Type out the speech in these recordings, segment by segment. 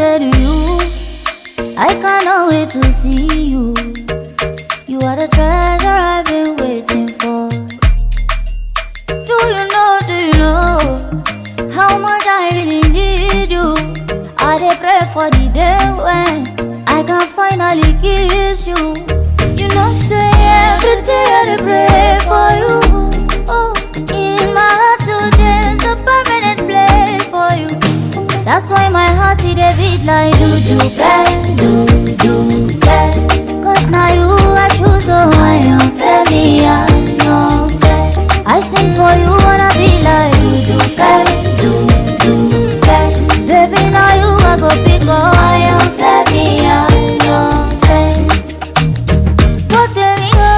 say to you, I cannot wait to see you. You are the treasure I've been waiting for. Do you know how much I really need you? I dey pray for the day when I can finally kiss you. You know say every day I dey pray for you. Oh, in my heart today's a permanent place for you. That's why my heart it dey beat like do. Cause now you I choose, so I am fair, me I am fair. I sing for you wanna be like do. Baby now you I go pick, oh I am fair, me I am fair. But there we go.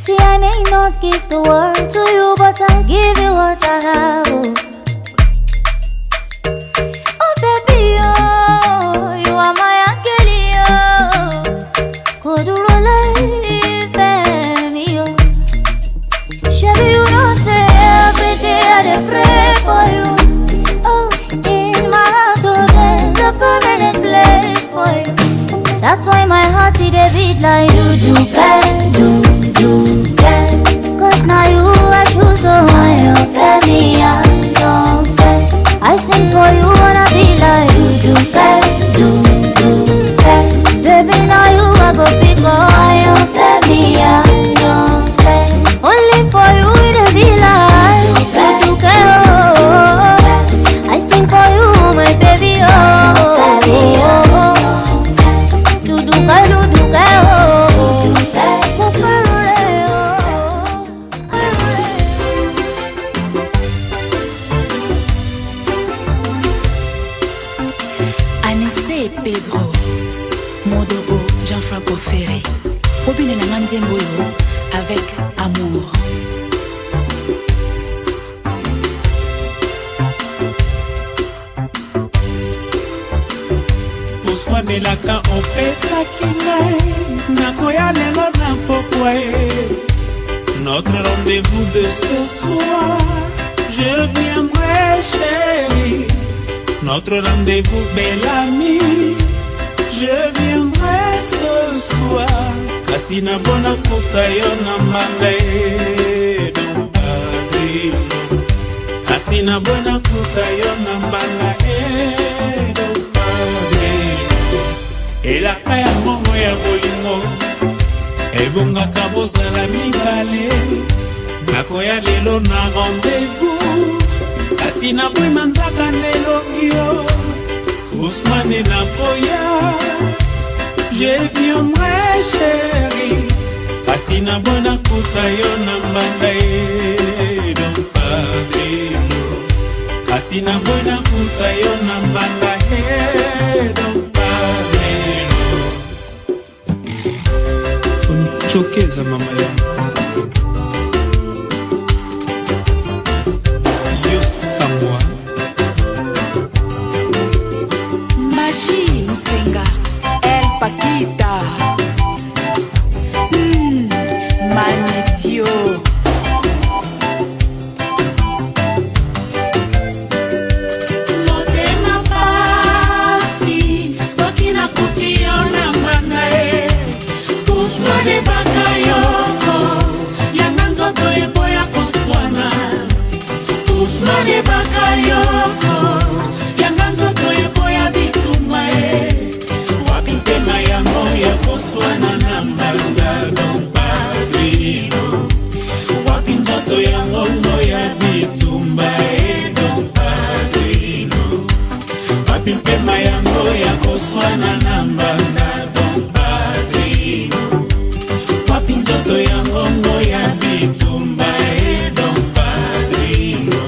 See I may not give the world to you, but I'll give you what I have. Oh. That's why my heart it a beat like do. Cause now you I choose, so I am fair, me I am fair. I sing for you wanna be like do. Baby now you I go pick, oh I am fair, me I am fair. Only for you it a be like do. I sing for you my baby, oh. Pedro, Modogo, Jean-Franco Ferré, Robin et Namandien Boyo, avec amour. Oswane laka opesa kinai, nakoya lelo na pokwae. Notre rendez-vous de ce soir, je viendrai chérie. Notre rendez-vous, belle amie, je viendrai ce soir. Kasina bona kutayo na mbangae don padrino. Kasina bona kutayo na mbangae don padrino. Elaka ya momo ya bolingo, ebonga kabozala mibale. Nakoya lelo na rendez-vous. Kasi na boy manzaka nelongi yo, Ousmane na koya, je viendrai chérie. Kasi na bona kuta yo na mbanda don padrino. Kasi na bona kuta yo na mbanda don padrino. Unichokeza mama yangu. Magie Musenga, El Paquita, Magnetio. Motema pasi, soki na kutio na mbangae. Ousmane bakayoko, yanga nzoto eboya koswana. Ousmane bakayoko, yanga nzoto eboya bitumba e. Wapi mpema yango ya koswana na mbanga don padrino. Wapi nzoto yango ya bitumba e don padrino. Wapi mpema yango ya koswana na mbanga don padrino. Wapi nzoto yango ya bitumba e don padrino.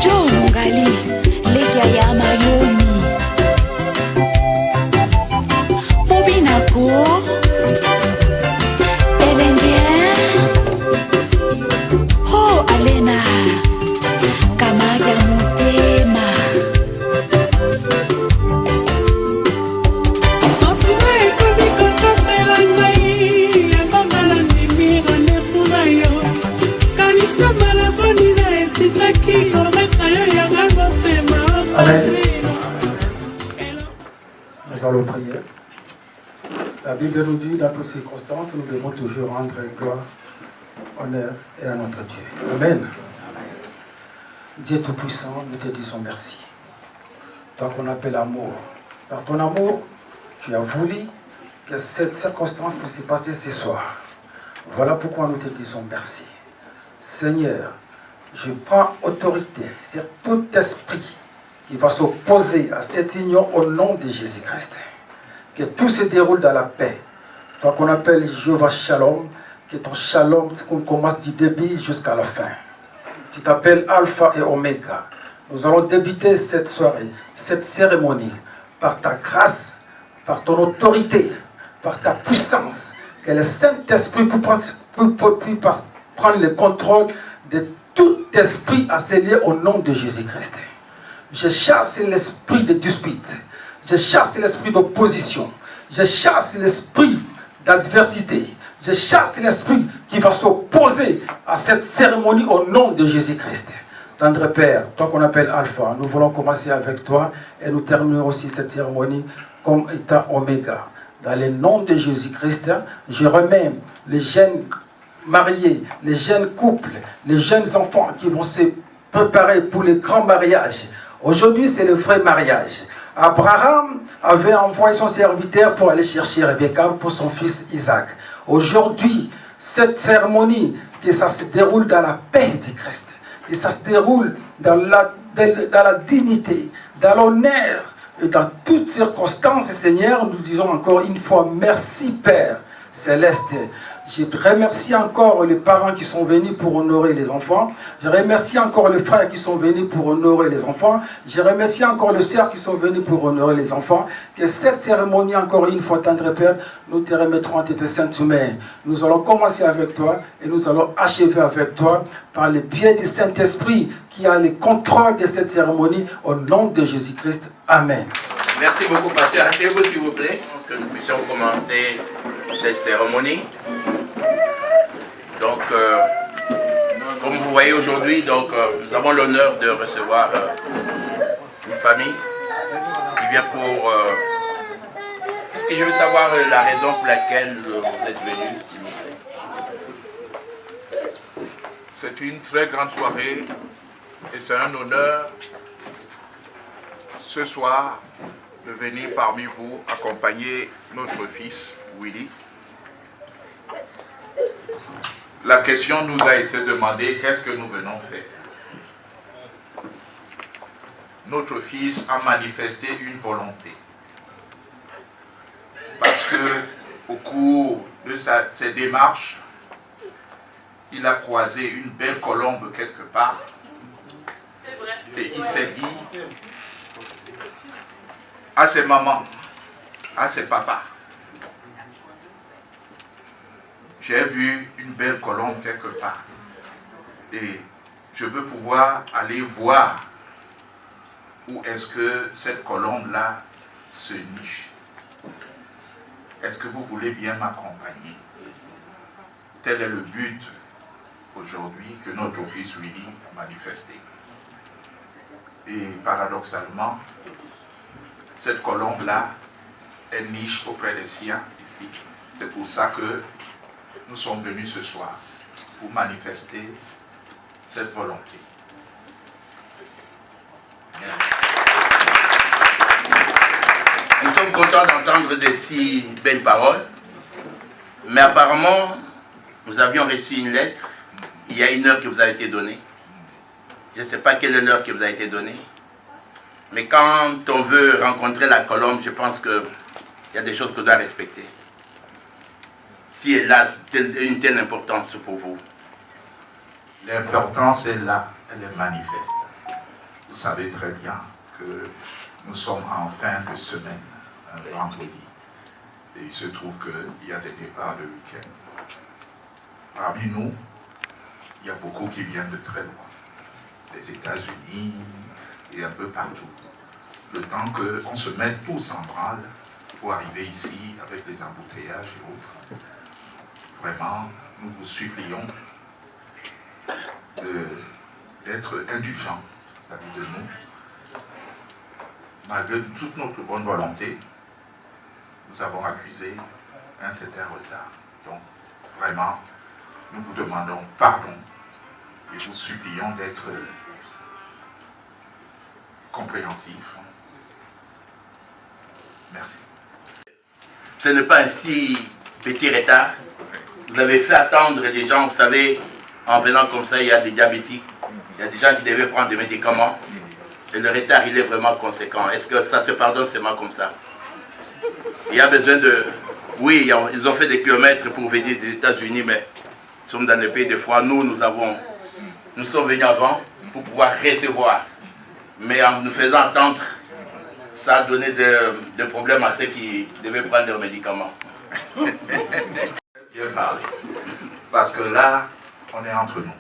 Joe Mungali, Legia ya Mayoni, Bobinako, Elendien, Oh Alena, Kamaga Mutema. Amen. Nous allons prier. La Bible nous dit, dans toutes circonstances, nous devons toujours rendre gloire, honneur et à notre Dieu. Amen. Dieu Tout-Puissant, nous te disons merci. Toi qu'on appelle amour. Par ton amour, tu as voulu que cette circonstance puisse se passer ce soir. Voilà pourquoi nous te disons merci. Seigneur, je prends autorité sur tout esprit qui va s'opposer à cette union au nom de Jésus-Christ. Que tout se déroule dans la paix. Toi qu'on appelle Jéhovah Shalom, que ton Shalom commence du début jusqu'à la fin. Tu t'appelles Alpha et Oméga. Nous allons débuter cette soirée, cette cérémonie, par ta grâce, par ton autorité, par ta puissance. Que le Saint-Esprit puisse prendre le contrôle de tout esprit assailli au nom de Jésus-Christ. Je chasse l'esprit de dispute. Je chasse l'esprit d'opposition. Je chasse l'esprit d'adversité. Je chasse l'esprit qui va s'opposer à cette cérémonie au nom de Jésus-Christ. Tendre Père, toi qu'on appelle Alpha, nous voulons commencer avec toi et nous terminons aussi cette cérémonie comme étant Oméga. Dans le nom de Jésus-Christ, je remets les jeunes mariés, les jeunes couples, les jeunes enfants qui vont se préparer pour le grand mariage. Aujourd'hui, c'est le vrai mariage. Abraham avait envoyé son serviteur pour aller chercher Rebecca pour son fils Isaac. Aujourd'hui, cette cérémonie, que ça se déroule dans la paix du Christ, que ça se déroule dans la dignité, dans l'honneur et dans toutes circonstances, Seigneur, nous disons encore une fois merci Père Céleste. Je remercie encore les parents qui sont venus pour honorer les enfants. Je remercie encore les frères qui sont venus pour honorer les enfants. Je remercie encore les sœurs qui sont venus pour honorer les enfants. Que cette cérémonie, encore une fois, tendre Père, nous te remettrons en tes saintes mains. Nous allons commencer avec toi et nous allons achever avec toi par le biais du Saint-Esprit qui a le contrôle de cette cérémonie au nom de Jésus-Christ. Amen. Merci beaucoup, pasteur. Asseyez-vous, s'il vous plaît, que nous puissions commencer cette cérémonie. Donc, comme vous voyez aujourd'hui, nous avons l'honneur de recevoir une famille qui vient pour... Est-ce que je veux savoir la raison pour laquelle vous êtes venus, s'il vous plaît? C'est une très grande soirée et c'est un honneur ce soir de venir parmi vous accompagner notre fils Willy. La question nous a été demandée, qu'est-ce que nous venons faire? Notre fils a manifesté une volonté. Parce que au cours de ses démarches, il a croisé une belle colombe quelque part. Et il s'est dit à ses mamans, à ses papas, j'ai vu une belle colombe quelque part et je veux pouvoir aller voir où est-ce que cette colombe-là se niche. Est-ce que vous voulez bien m'accompagner? Tel est le but aujourd'hui que notre fils Willy a manifesté. Et paradoxalement, cette colombe-là, elle niche auprès des siens ici. C'est pour ça que nous sommes venus ce soir pour manifester cette volonté. Nous sommes contents d'entendre de si belles paroles, mais apparemment, nous avions reçu une lettre, il y a une heure qui vous a été donnée. Je ne sais pas quelle est l'heure qui vous a été donnée, mais quand on veut rencontrer la colombe, je pense qu'il y a des choses qu'on doit respecter. Si elle a une telle importance pour vous. L'importance est là, elle est manifeste. Vous savez très bien que nous sommes en fin de semaine, un vendredi. Et il se trouve qu'il y a des départs de week-end. Parmi nous, il y a beaucoup qui viennent de très loin. Les États-Unis et un peu partout. Le temps qu'on se mette tous en branle pour arriver ici avec les embouteillages et autres. Vraiment, nous vous supplions d'être indulgents vis-à-vis de nous malgré toute notre bonne volonté, nous avons accusé un certain retard. Donc, vraiment, nous vous demandons pardon et vous supplions d'être compréhensifs. Merci. Ce n'est pas un si petit retard. Vous avez fait attendre les gens, vous savez, en venant comme ça, il y a des diabétiques, il y a des gens qui devaient prendre des médicaments. Et le retard, il est vraiment conséquent. Est-ce que ça se pardonne seulement comme ça? Il y a besoin de... Oui, ils ont fait des kilomètres pour venir des États-Unis, mais nous sommes dans le pays de foi. Nous sommes venus avant pour pouvoir recevoir. Mais en nous faisant attendre, ça a donné des problèmes à ceux qui devaient prendre leurs médicaments. Bien parlé. Parce que là, on est entre nous.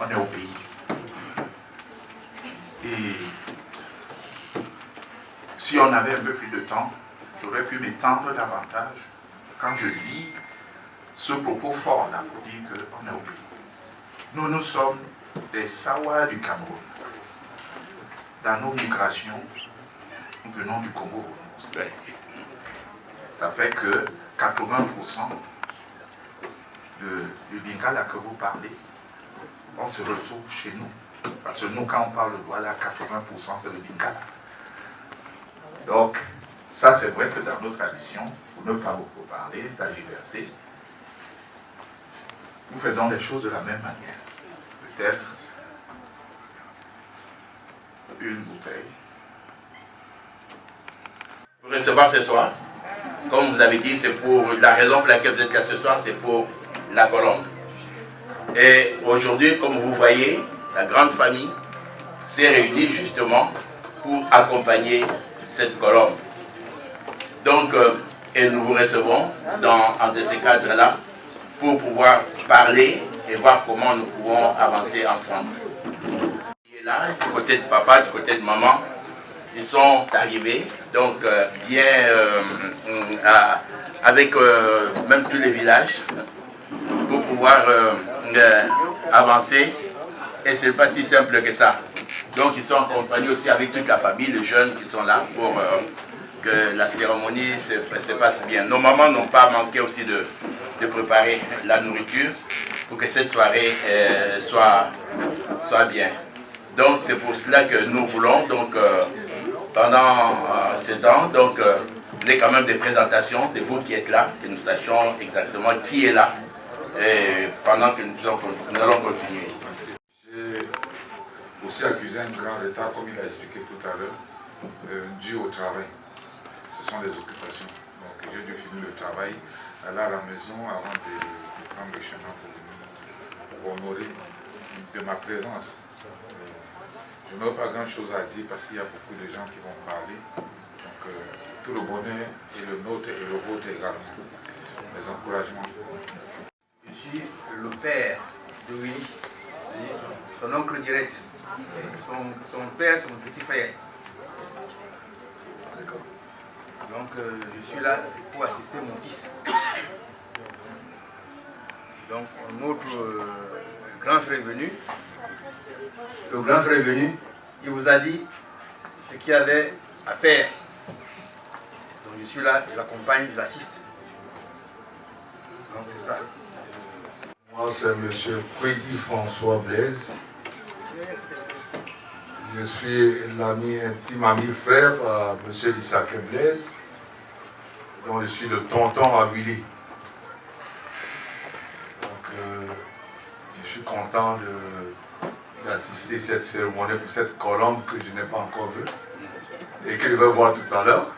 On est au pays. Et si on avait un peu plus de temps, j'aurais pu m'étendre davantage quand je lis ce propos fort là pour dire qu'on est au pays. Nous sommes des Sawa du Cameroun. Dans nos migrations, nous venons du Congo. Ça fait que 80% du Lingala que vous parlez, on se retrouve chez nous. Parce que nous, quand on parle de Douala, 80% c'est le Lingala. Donc, ça c'est vrai que dans nos traditions, pour ne pas beaucoup parler, tergiverser, nous faisons les choses de la même manière. Peut-être une bouteille. Pour recevoir ce soir, comme vous avez dit, c'est pour la raison pour laquelle vous êtes là ce soir, c'est pour la colombe. Et aujourd'hui, comme vous voyez, la grande famille s'est réunie justement pour accompagner cette colombe. Donc, et nous vous recevons en de ces cadres-là pour pouvoir parler et voir comment nous pouvons avancer ensemble. Et là, du côté de papa, du côté de maman, ils sont arrivés, donc avec même tous les villages, pour pouvoir avancer. Et ce n'est pas si simple que ça. Donc ils sont accompagnés aussi avec toute la famille, les jeunes qui sont là pour que la cérémonie se passe bien. Nos mamans n'ont pas manqué aussi de préparer la nourriture pour que cette soirée soit bien. Donc c'est pour cela que nous voulons, donc pendant ce temps, donc il y a quand même des présentations de vous qui êtes là, que nous sachions exactement qui est là, et pendant que nous allons continuer. J'ai aussi accusé un grand retard, comme il a expliqué tout à l'heure, dû au travail. Ce sont les occupations. Donc j'ai dû finir le travail, aller à la maison avant de prendre le chemin pour honorer de ma présence. Je n'ai pas grand chose à dire parce qu'il y a beaucoup de gens qui vont parler. Donc tout le bonheur est le nôtre et le vôtre également. Les encouragements. Je suis le père de Willy, son oncle direct. Son père, c'est mon petit frère. Donc je suis là pour assister mon fils. Donc notre grand frère est venu. Le grand frère est venu, il vous a dit ce qu'il y avait à faire. Donc je suis là, je l'accompagne, je l'assiste. Donc c'est ça. Moi c'est M. Prédi François Blaise. Je suis l'ami intime, ami frère à M. Lissake Blaise, dont je suis le tonton à Willy. Donc je suis content d'assister à cette cérémonie pour cette colombe que je n'ai pas encore vue et que je vais voir tout à l'heure.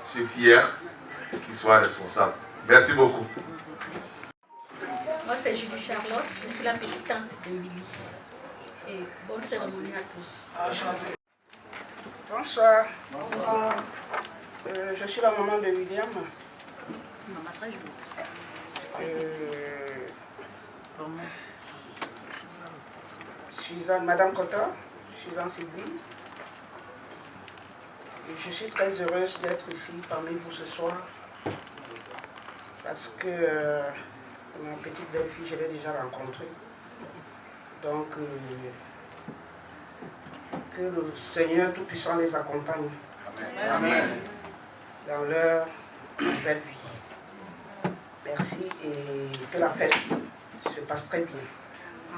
Je suis fier qu'il soit responsable. Merci beaucoup. Moi c'est Julie Charlotte, je suis la petite tante de Willy. Et bonne cérémonie à tous. Bonsoir. Bonsoir. Je suis la maman de William. Suzanne, Madame Cotta, Suzanne Sylvie. Et je suis très heureuse d'être ici parmi vous ce soir. Parce que ma petite belle-fille, je l'ai déjà rencontrée. Donc, Que le Seigneur Tout-Puissant les accompagne. Amen. Dans leur belle vie. Merci et que la fête se passe très bien.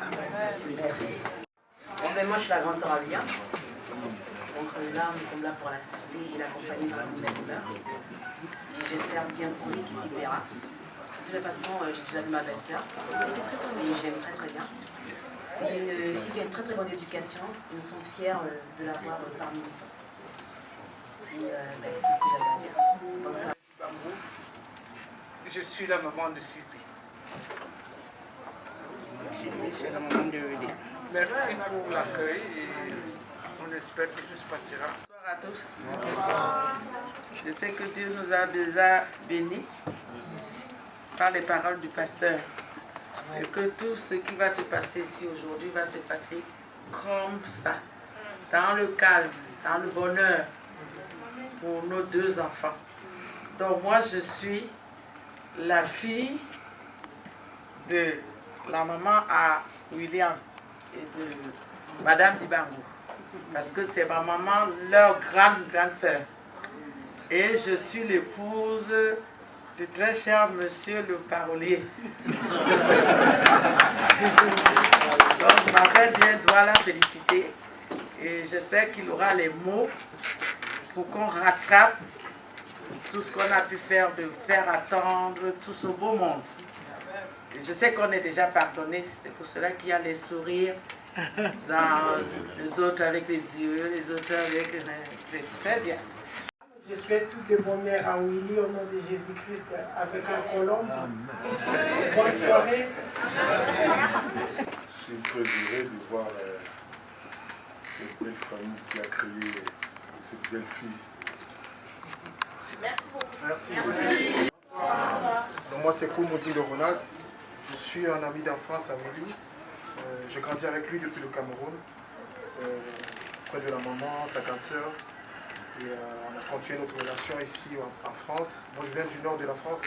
Merci. Bon, ben moi je suis la grande sœur Alia. Donc là nous sommes là pour l'assister et l'accompagner dans une belle humeur. Et j'espère bien pour lui qu'il s'y plaira. De toute façon, j'ai déjà vu ma belle-sœur et j'aime très très bien. C'est une fille qui a une très très bonne éducation. Nous sommes fiers de l'avoir parmi nous. Et ben, c'est tout ce que j'avais à dire. Bonne soirée. Je suis la maman de Sylvie. C'est la maman de Rudy. Merci pour l'accueil et on espère que tout se passera. Bonsoir à tous. Bonsoir. Je sais que Dieu nous a déjà bénis par les paroles du pasteur. Et que tout ce qui va se passer ici aujourd'hui va se passer comme ça, dans le calme, dans le bonheur pour nos deux enfants. Donc moi je suis la fille de la maman à William et de Madame Dibango. Parce que c'est ma maman, leur grande sœur. Et je suis l'épouse du très cher monsieur le parolier. Donc je m'appelle bien, dois la féliciter. Et j'espère qu'il aura les mots pour qu'on rattrape tout ce qu'on a pu faire, de faire attendre tout ce beau monde. Et je sais qu'on est déjà pardonné, c'est pour cela qu'il y a les sourires dans les autres avec les yeux, les autres avec... C'est très bien. Je souhaite tout de bonheur à Willy au nom de Jésus-Christ avec un colombe. Bonne soirée. Merci. Je suis très heureux de voir cette belle famille qui a créé cette belle fille. Merci beaucoup. Merci. Merci. Donc moi c'est Koumoudi de Ronald. Je suis un ami d'enfance à Willy. J'ai grandi avec lui depuis le Cameroun, près de la maman, sa grande sœur. Et on a continué notre relation ici en France. Moi je viens du nord de la France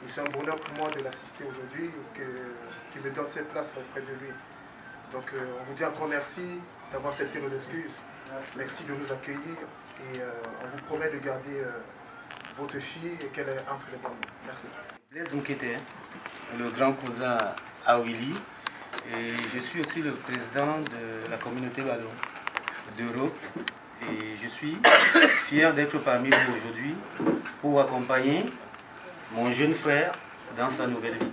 et c'est un bonheur pour moi de l'assister aujourd'hui et qu'il me donne cette place auprès de lui. Donc on vous dit encore merci d'avoir accepté nos excuses. Merci de nous accueillir et on vous promet de garder votre fille et qu'elle est entre les bonnes mains. Merci. Blaise Mkete, le grand cousin à Willy. Et je suis aussi le président de la communauté Ballon d'Europe. Et je suis fier d'être parmi vous aujourd'hui pour accompagner mon jeune frère dans sa nouvelle vie.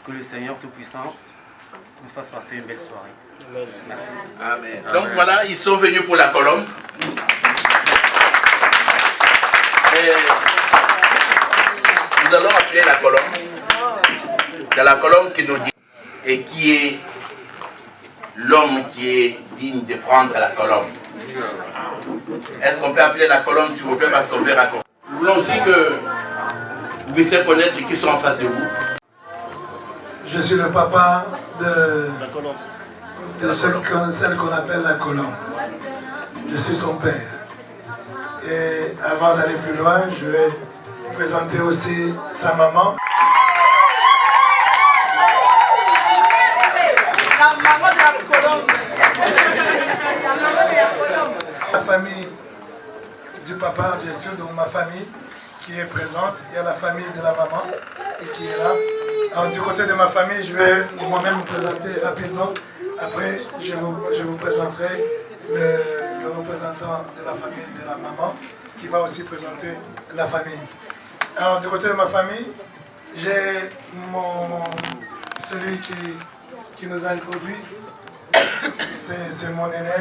Que le Seigneur Tout-Puissant nous fasse passer une belle soirée. Merci. Amen. Donc voilà, ils sont venus pour la colombe. Et nous allons appeler la colombe. C'est la colombe qui nous dit et qui est l'homme qui est digne de prendre la colombe. Est-ce qu'on peut appeler la colombe, s'il vous plaît, parce qu'on veut raconter. Nous voulons aussi que vous puissiez connaître qui sont en face de vous. Je suis le papa de celle qu'on appelle la colombe. Je suis son père. Et avant d'aller plus loin, je vais présenter aussi sa maman. La maman de la colombe. La famille du papa, bien sûr, donc ma famille qui est présente. Il y a la famille de la maman et qui est là. Alors du côté de ma famille, je vais moi-même vous présenter rapidement. Après, je vous présenterai le représentant de la famille de la maman qui va aussi présenter la famille. Alors du côté de ma famille, j'ai celui qui nous a introduit. C'est mon aîné,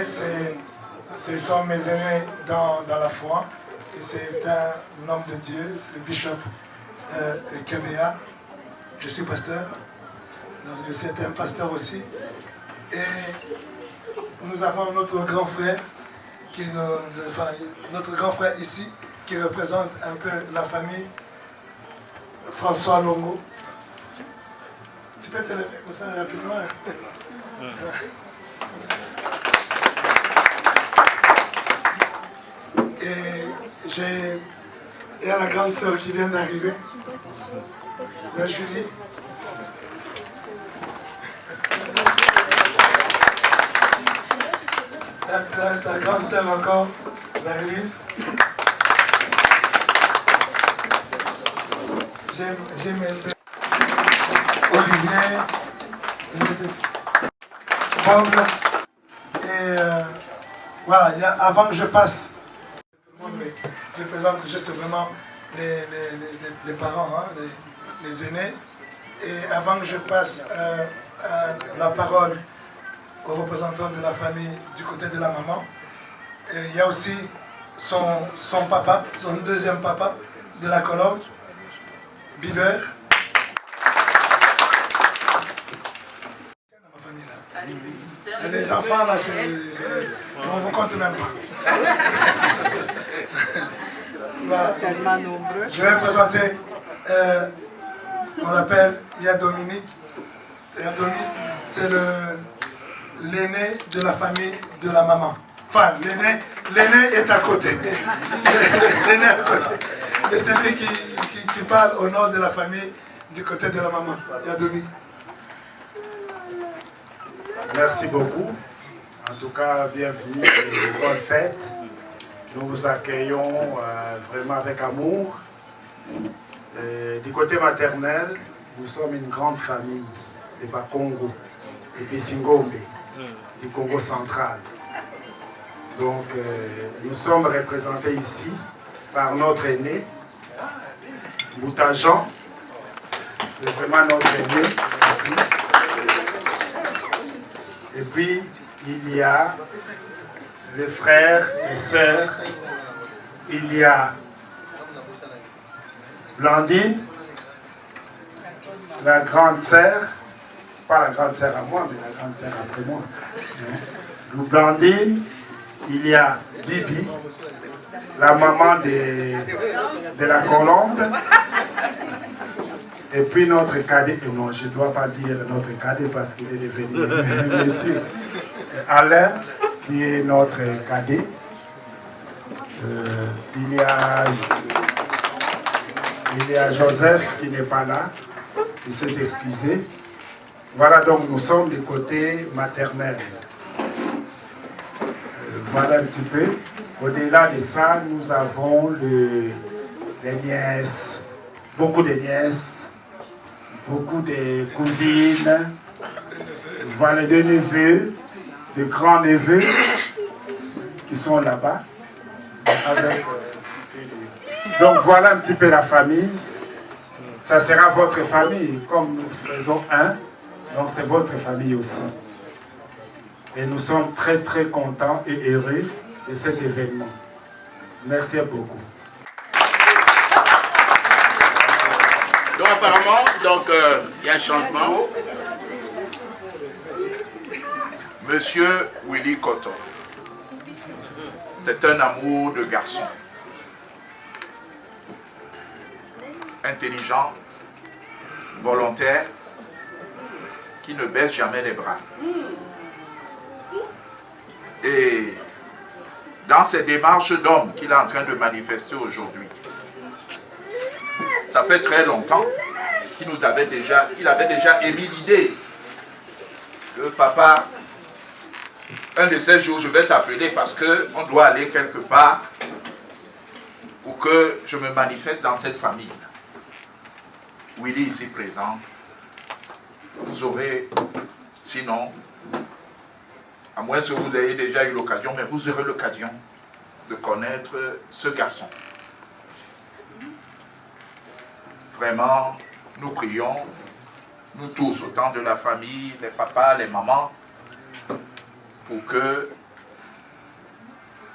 ce sont mes aînés dans la foi. Et c'est un homme de Dieu, c'est le bishop Kebea. Je suis pasteur, donc c'est un pasteur aussi. Et nous avons notre grand frère, notre grand frère ici, qui représente un peu la famille, François Longo. Tu peux te lever comme ça rapidement. Et il y a la grande sœur qui vient d'arriver, de Julie. la grande sœur encore, Marie-Lise. J'aime Olivier, Bob. Et voilà, avant que je passe, je présente juste vraiment les parents, hein, les aînés. Et avant que je passe la parole aux représentants de la famille du côté de la maman, il y a aussi son papa, son deuxième papa de la Colombe, Bieber. Les enfants là, on ne vous compte même pas. Voilà. Je vais présenter, on l'appelle Yadominique. Yadominique, c'est l'aîné de la famille de la maman. Enfin, l'aîné est à côté. L'aîné est à côté. Et c'est lui qui parle au nom de la famille du côté de la maman. Yadominique. Merci beaucoup. En tout cas, bienvenue et bonne fête. Nous vous accueillons vraiment avec amour. Du côté maternel, nous sommes une grande famille de Bakongo et Bissingombe, du Congo central. Donc, nous sommes représentés ici par notre aîné, Boutajan. C'est vraiment notre aîné ici. Et puis, il y a les frères et sœurs. Il y a Blandine, la grande sœur, pas la grande sœur à moi, mais la grande sœur après moi. Blandine, il y a Bibi, la maman de la Colombe. Et puis notre cadet, et non, je ne dois pas dire notre cadet parce qu'il est devenu monsieur Alain, qui est notre cadet. Il y a Joseph qui n'est pas là, il s'est excusé. Voilà, donc nous sommes du côté maternel. Voilà un petit peu. Au-delà de ça, nous avons les nièces, beaucoup de nièces, beaucoup de cousines, voilà des neveux, des grands-neveux qui sont là-bas. Donc voilà un petit peu la famille. Ça sera votre famille, comme nous faisons un, donc c'est votre famille aussi. Et nous sommes très très contents et heureux de cet événement. Merci beaucoup. Donc apparemment, il y a un changement. Monsieur Willy Cotton, c'est un amour de garçon. Intelligent, volontaire, qui ne baisse jamais les bras. Et dans ces démarches d'homme qu'il est en train de manifester aujourd'hui, ça fait très longtemps qu'il avait déjà émis l'idée que papa, un de ces jours, je vais t'appeler parce qu'on doit aller quelque part pour que je me manifeste dans cette famille. Willy ici présent, vous aurez, sinon, à moins que vous ayez déjà eu l'occasion, mais vous aurez l'occasion de connaître ce garçon. Vraiment, nous prions, nous tous, autant de la famille, les papas, les mamans, pour que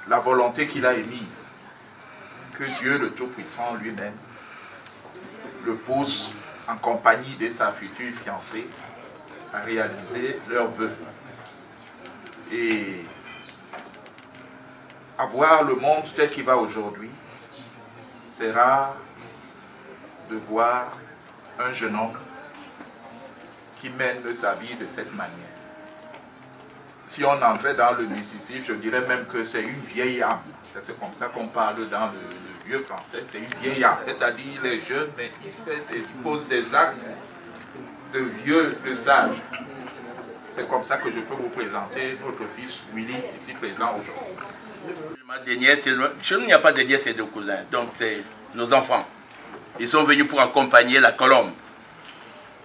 la volonté qu'il a émise, que Dieu le Tout-Puissant lui-même le pousse en compagnie de sa future fiancée à réaliser leurs vœux. Et avoir le monde tel qu'il va aujourd'hui sera de voir un jeune homme qui mène sa vie de cette manière. Si on entrait dans le mysticisme, je dirais même que c'est une vieille âme. C'est comme ça qu'on parle dans le vieux français, c'est une vieille âme. C'est-à-dire les jeunes, mais qui posent des actes de vieux, de sages. C'est comme ça que je peux vous présenter notre fils Willy, ici présent aujourd'hui. Des nièces, chez nous, il n'y a pas de nièces et de cousins, donc c'est nos enfants. Ils sont venus pour accompagner la colombe.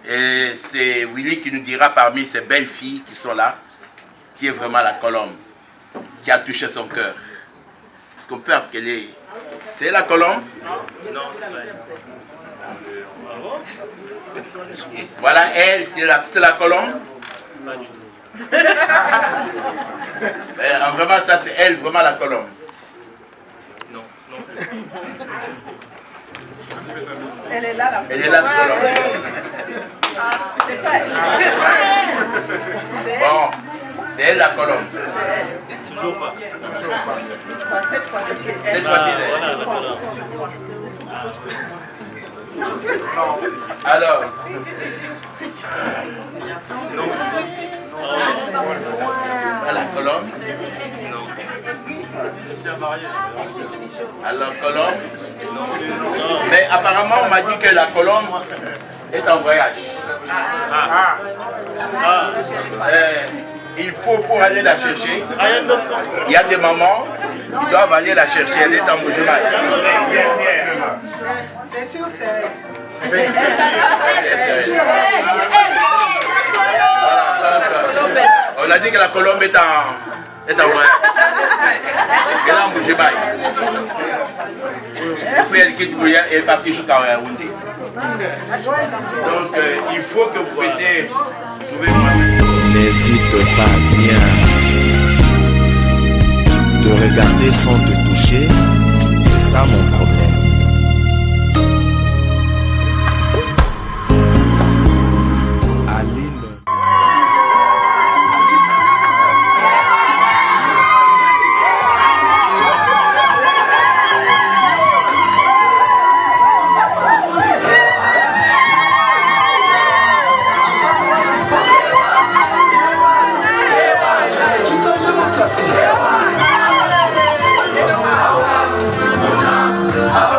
Et c'est Willy qui nous dira parmi ces belles filles qui sont là, qui est vraiment la colombe, qui a touché son cœur. Est-ce qu'on peut appeler... C'est la colombe? Non, c'est pas elle. Voilà, elle, c'est la colombe? Pas du tout. Vraiment, ça c'est elle, vraiment la colombe. Non, non. Elle est là, la Elle est là, la colombe. C'est pas elle. Bon, c'est elle la colombe. Toujours pas. Cette fois-ci, c'est elle. Cette fois-ci, c'est elle. Alors. La colombe. Alors, colombe. Mais apparemment, on m'a dit que la colombe est en voyage. Il faut pour aller la chercher. Il y a des mamans qui doivent aller la chercher. Elle est en Moujima. C'est sûr, c'est elle. On a dit que la colombe est en voyage. Elle est en Moujima. Et puis elle quitte Bouya et est partie jusqu'à Yaoundé. Donc il faut que vous puissiez N'hésite pas, viens. Te regarder sans te toucher, c'est ça mon problème. Aline. Ah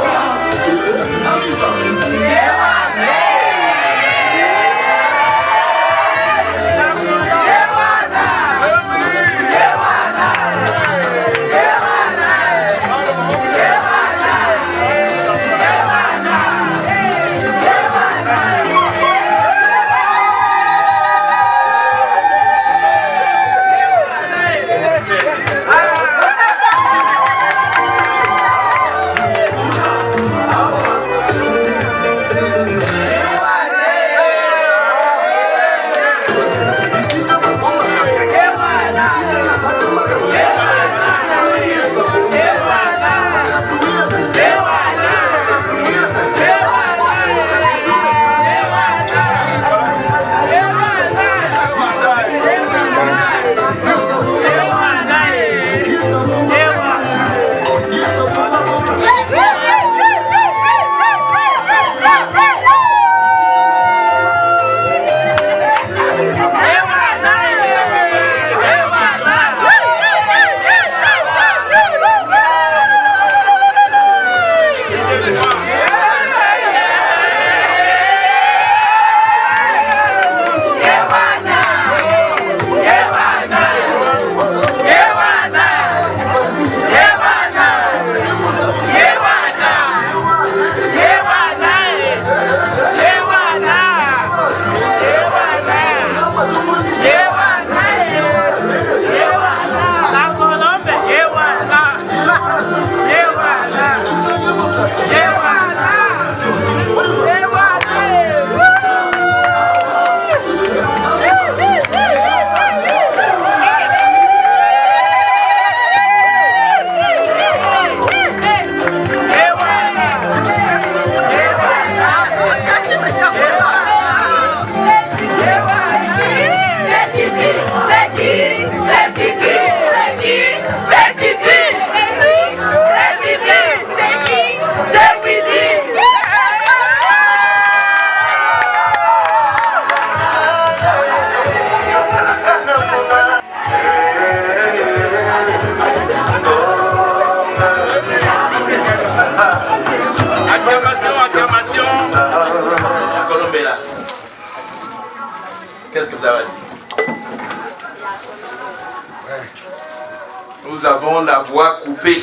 nous avons la voix coupée,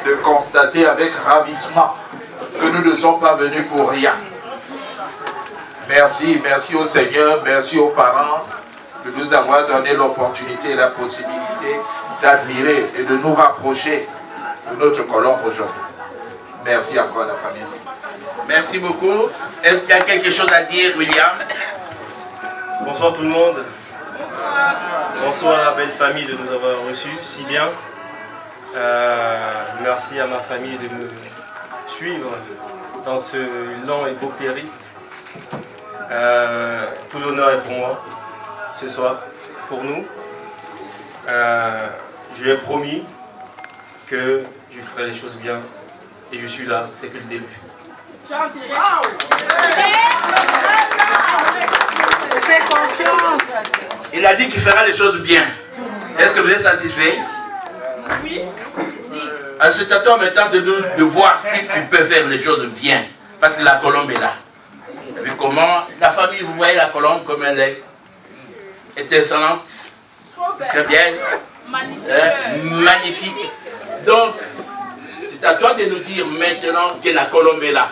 de constater avec ravissement que nous ne sommes pas venus pour rien. Merci, merci au Seigneur, merci aux parents de nous avoir donné l'opportunité et la possibilité d'admirer et de nous rapprocher de notre colombe aujourd'hui. Merci encore à la famille. Merci beaucoup. Est-ce qu'il y a quelque chose à dire, William? Bonsoir tout le monde. Bonsoir à la belle famille de nous avoir reçus si bien. Merci à ma famille de me suivre dans ce long et beau périple. Tout l'honneur est pour moi ce soir, pour nous. Je lui ai promis que je ferai les choses bien et je suis là, c'est que le début. Fais confiance. Il a dit qu'il fera les choses bien. Est-ce que vous êtes satisfait? Oui. Alors c'est à toi maintenant de voir si tu peux faire les choses bien. Parce que la colombe est là. Vous savez comment la famille, vous voyez la colombe comme elle est étincelante, très bien, magnifique. Donc, c'est à toi de nous dire maintenant que la colombe est là.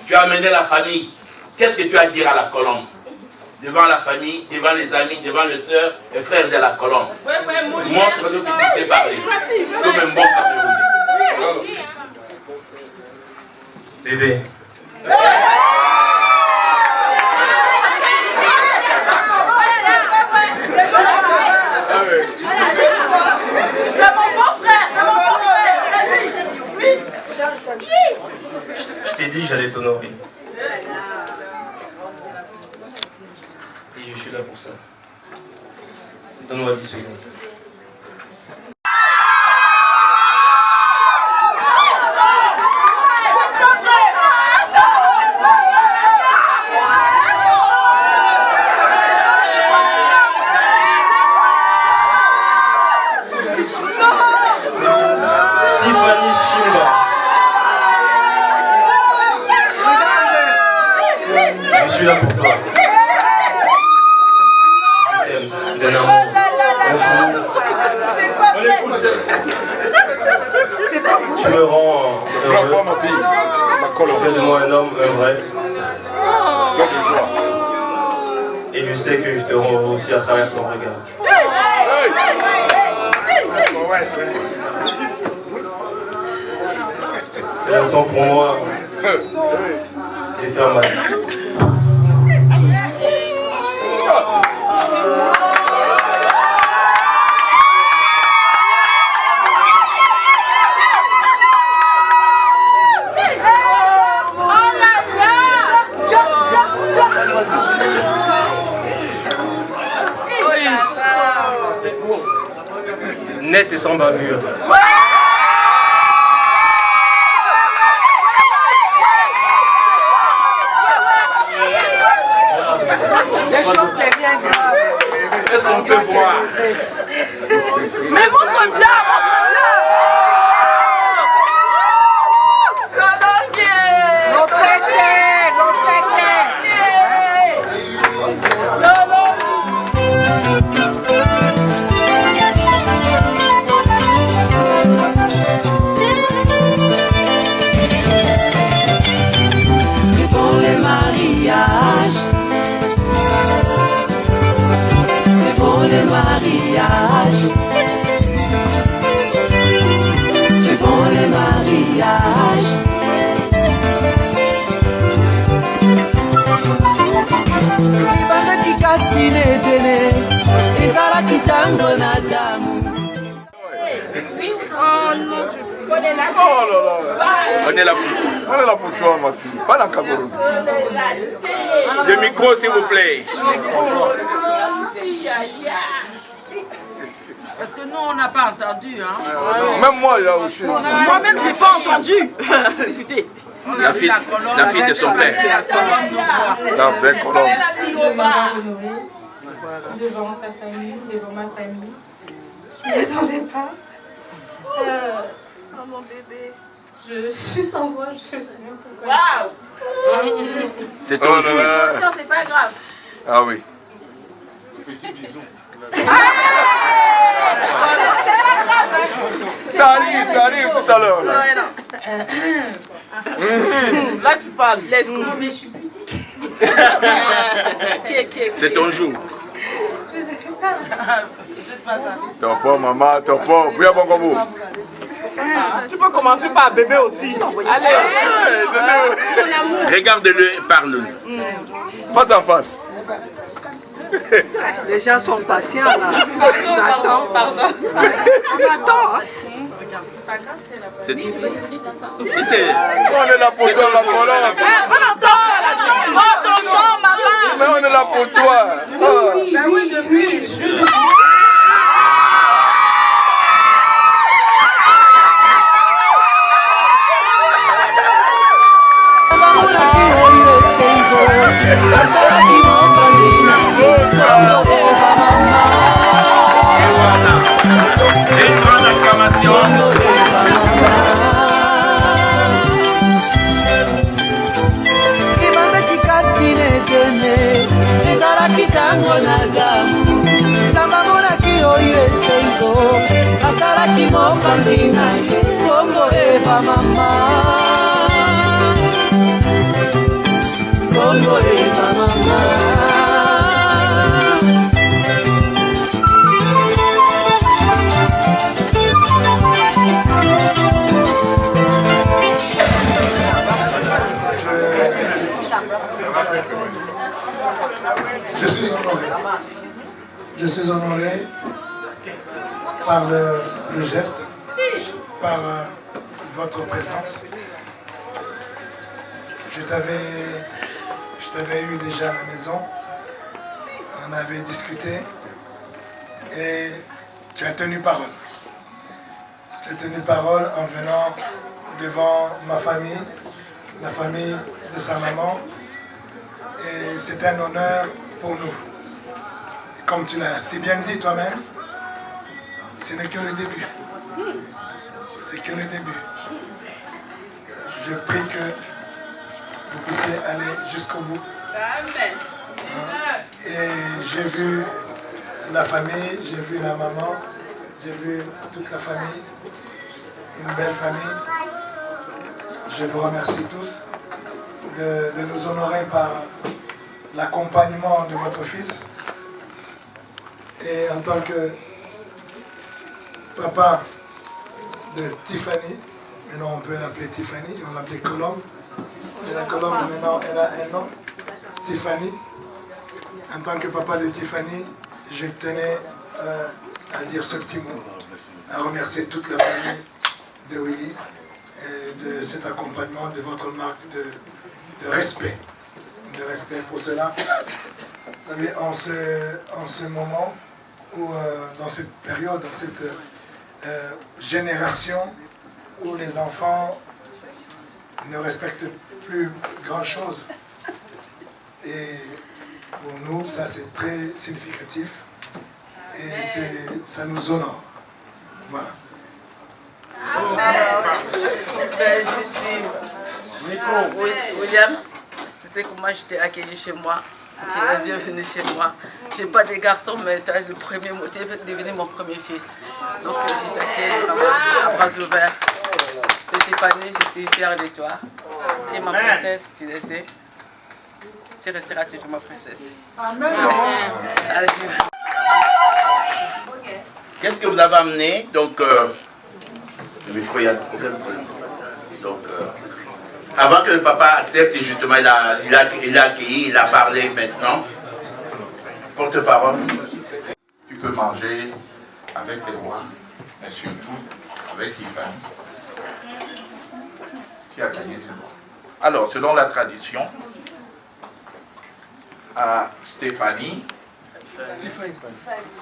Tu as amené la famille. Qu'est-ce que tu as à dire à la colombe? Devant la famille, devant les amis, devant les sœurs et frères de la colombe. Montre-nous que tu sais parler. Comme un bon Camerounais. Bébé. C'est mon beau frère, c'est mon beau frère. Oui. Je t'ai dit que j'allais t'honorer. Et je suis là pour ça. Donne-moi 10 secondes. Tiffany Chimba. Je suis là pour toi. Je t'aime d'un amour profond. Tu me rends heureux. Tu fais de moi un homme, un vrai. Et je sais que je te rends heureux aussi à travers ton regard. C'est la raison pour moi de faire ma vie. Net et sans bavure. Est-ce qu'on peut voir? Mais montre bien, C'est bon les mariages. C'est bon les mariages. C'est bon les mariages. Bandaki katine tene ezalaki tango na damu. Oh non, je connais la Oh là là. On est là pour toi, ma fille. Pas dans Cameroun. Le micro, s'il vous plaît. Parce que nous, on n'a pas entendu. Hein. Même moi, là aussi. Moi-même, j'ai pas entendu. Écoutez. La fille de son père. La belle colombe. Devant ta famille, devant ma famille. Je ne m'y attendais pas. Oh mon bébé. Je suis sans voix, je sais même pourquoi. Waouh! C'est ton jour. C'est pas grave. Ah oui. Petit bisou. tout à l'heure. Là. Là, tu parles. Laisse-moi, mais je suis plus C'est ton jour. Topo, maman, topo. Puis bon comme vous. Tu peux commencer par bébé aussi. Allez. Regarde-le et parle-le. Face à face. Les gens sont patients là. Ils attendent, pardon. On attend. Hein. C'est tout. On est là pour toi, la colombe. On entend, maman. Mais on est là pour toi. Ben oui, depuis. Une grande acclamation. ebandaki kati na etene ezalaki ntango na damu nzambe amonaki oyo esengo asalaki mopanzi na ye kombo eba mama kombo eba mama. Je suis honoré par le geste, par votre présence. Je t'avais eu déjà à la maison, on avait discuté et tu as tenu parole. Tu as tenu parole en venant devant ma famille, la famille de sa maman, et c'est un honneur pour nous. Comme tu l'as si bien dit toi-même, ce n'est que le début. C'est que le début. Je prie que vous puissiez aller jusqu'au bout. Et j'ai vu la famille, j'ai vu la maman, j'ai vu toute la famille, une belle famille. Je vous remercie tous de nous honorer par l'accompagnement de votre fils. Et en tant que papa de Tiffany, maintenant on peut l'appeler Tiffany, on l'appelait Colombe. Et la Colombe maintenant elle a un nom, Tiffany. En tant que papa de Tiffany, je tenais à dire ce petit mot, à remercier toute la famille de Willy et de cet accompagnement, de votre marque de respect. De respect pour cela. Mais en ce moment, où, dans cette période, dans cette génération où les enfants ne respectent plus grand-chose. Et pour nous, ça c'est très significatif et ça nous honore. Voilà. Je suis Williams. Tu sais comment je t'ai accueilli chez moi. Tu es bienvenu chez moi. Je n'ai pas de garçon, mais tu es devenu mon premier fils. Donc je t'accueille vraiment à bras ouverts. Petite Fanny, je suis fière de toi. Tu es ma princesse, tu le sais. Tu resteras toujours ma princesse. Amen. Qu'est-ce que vous avez amené? Donc, le micro, il y a un problème. Donc, avant que le papa accepte, justement, il a accueilli, il a parlé maintenant. Porte-parole. Tu peux manger avec les rois, mais surtout avec Tiffany, qui a gagné ce nom. Alors, selon la tradition, à Tiffany,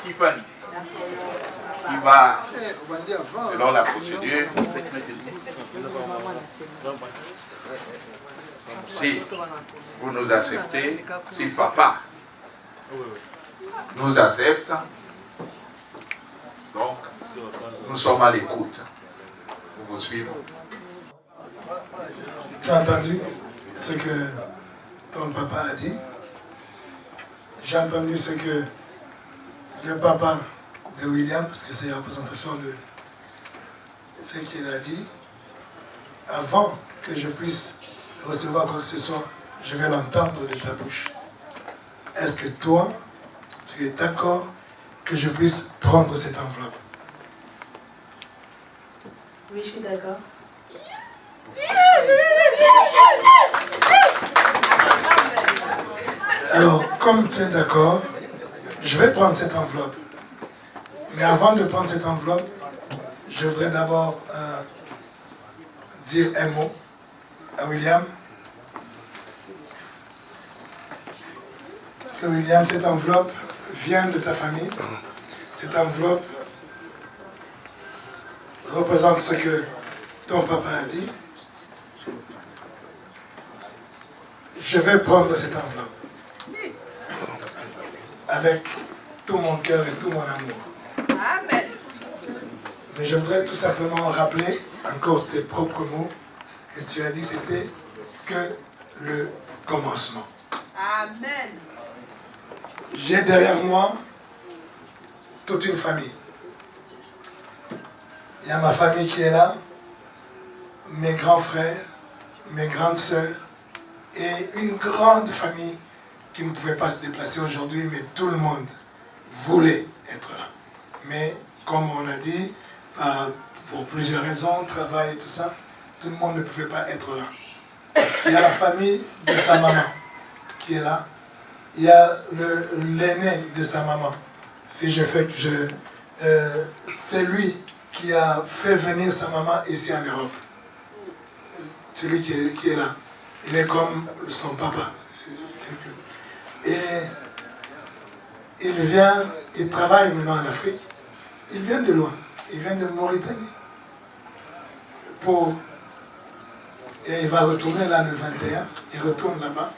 qui va, selon la procédure, si vous nous acceptez, si papa nous accepte, donc nous sommes à l'écoute. Nous vous suivons. Tu as entendu ce que ton papa a dit? J'ai entendu ce que le papa de William, parce que c'est la représentation ce qu'il a dit, avant que je puisse recevoir quoi que ce soit, je vais l'entendre de ta bouche. Est-ce que toi, tu es d'accord que je puisse prendre cette enveloppe? Oui, je suis d'accord. Alors, comme tu es d'accord, je vais prendre cette enveloppe. Mais avant de prendre cette enveloppe, je voudrais d'abord dire un mot à William. Parce que William, cette enveloppe vient de ta famille. Cette enveloppe représente ce que ton papa a dit. Je vais prendre cette enveloppe avec tout mon cœur et tout mon amour. Amen. Mais je voudrais tout simplement rappeler encore tes propres mots que tu as dit que c'était que le commencement. Amen. J'ai derrière moi toute une famille. Il y a ma famille qui est là, mes grands frères, mes grandes sœurs et une grande famille qui ne pouvait pas se déplacer aujourd'hui, mais tout le monde voulait être là. Mais comme on a dit, pour plusieurs raisons, travail et tout ça, tout le monde ne pouvait pas être là. Il y a la famille de sa maman qui est là. Il y a l'aîné de sa maman. Si je fais que c'est lui qui a fait venir sa maman ici en Europe. Celui qui est là. Il est comme son papa. Et il travaille maintenant en Afrique. Il vient de loin. Il vient de Mauritanie. Et il va retourner là le 21. Il retourne là-bas